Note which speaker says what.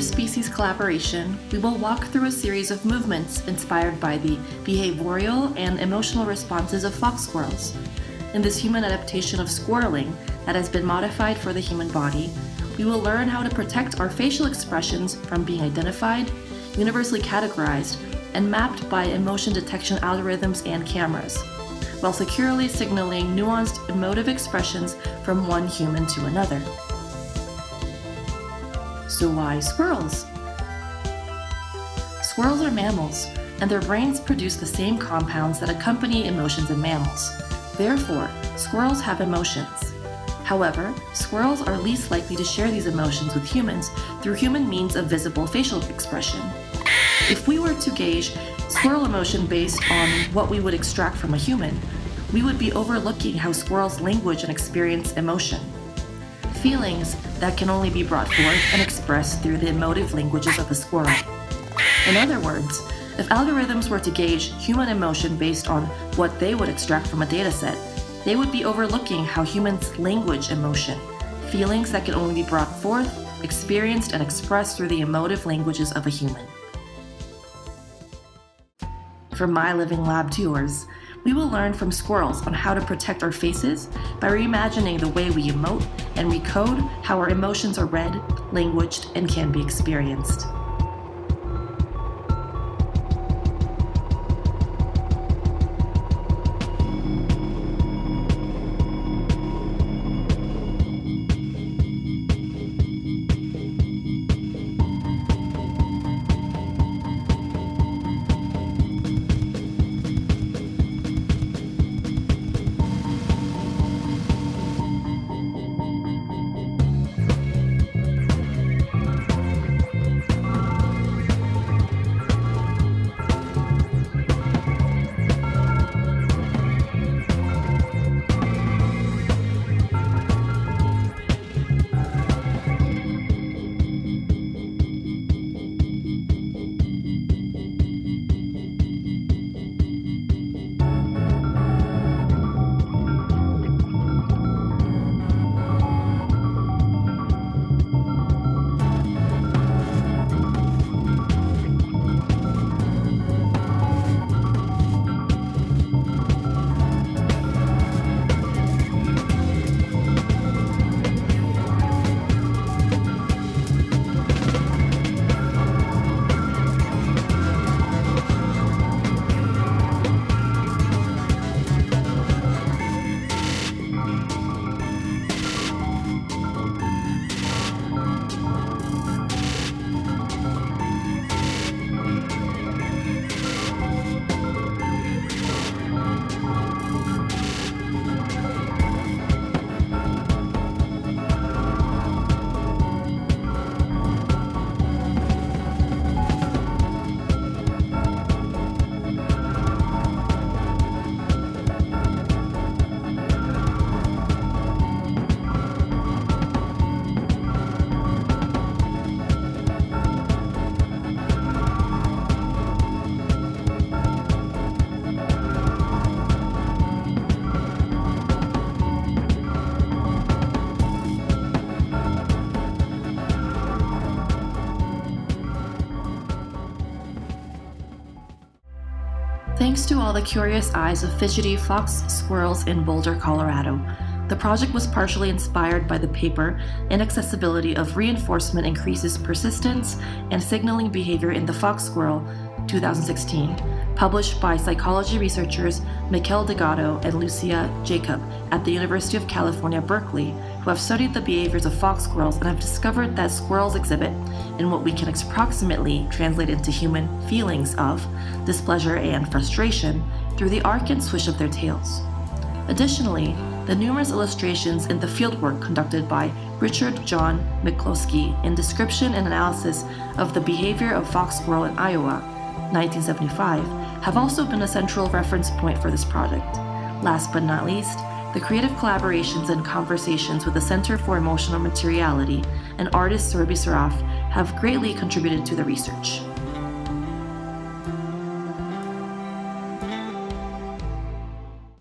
Speaker 1: interspecies collaboration, we will walk through a series of movements inspired by the behavioral and emotional responses of fox squirrels. In this human adaptation of squirreling that has been modified for the human body, we will learn how to protect our facial expressions from being identified, universally categorized, and mapped by emotion detection algorithms and cameras, while securely signaling nuanced emotive expressions from one human to another. So why squirrels? Squirrels are mammals, and their brains produce the same compounds that accompany emotions in mammals. Therefore, squirrels have emotions. However, squirrels are least likely to share these emotions with humans through human means of visible facial expression. If we were to gauge squirrel emotion based on what we would extract from a human, we would be overlooking how squirrels language and experience emotion. Feelings that can only be brought forth and expressed through the emotive languages of a squirrel. In other words, if algorithms were to gauge human emotion based on what they would extract from a dataset, they would be overlooking how humans language emotion, feelings that can only be brought forth, experienced, and expressed through the emotive languages of a human. From my living lab to yours, we will learn from squirrels on how to protect our faces by reimagining the way we emote and recode how our emotions are read, languaged, and can be experienced. Thanks to all the curious eyes of fidgety fox squirrels in Boulder, Colorado, the project was partially inspired by the paper Inaccessibility of Reinforcement Increases Persistence and Signaling Behavior in the Fox Squirrel, 2016, published by psychology researchers Mikel Delgado and Lucia Jacob at the University of California, Berkeley, who have studied the behaviors of fox squirrels and have discovered that squirrels exhibit in what we can approximately translate into human feelings of displeasure and frustration through the arc and swish of their tails. Additionally, the numerous illustrations in the fieldwork conducted by Richard John McCloskey in description and analysis of the behavior of fox squirrel in Iowa, 1975, have also been a central reference point for this project. Last but not least, the creative collaborations and conversations with the Center for Emotional Materiality and artist Surabhi Saraf have greatly contributed to the research.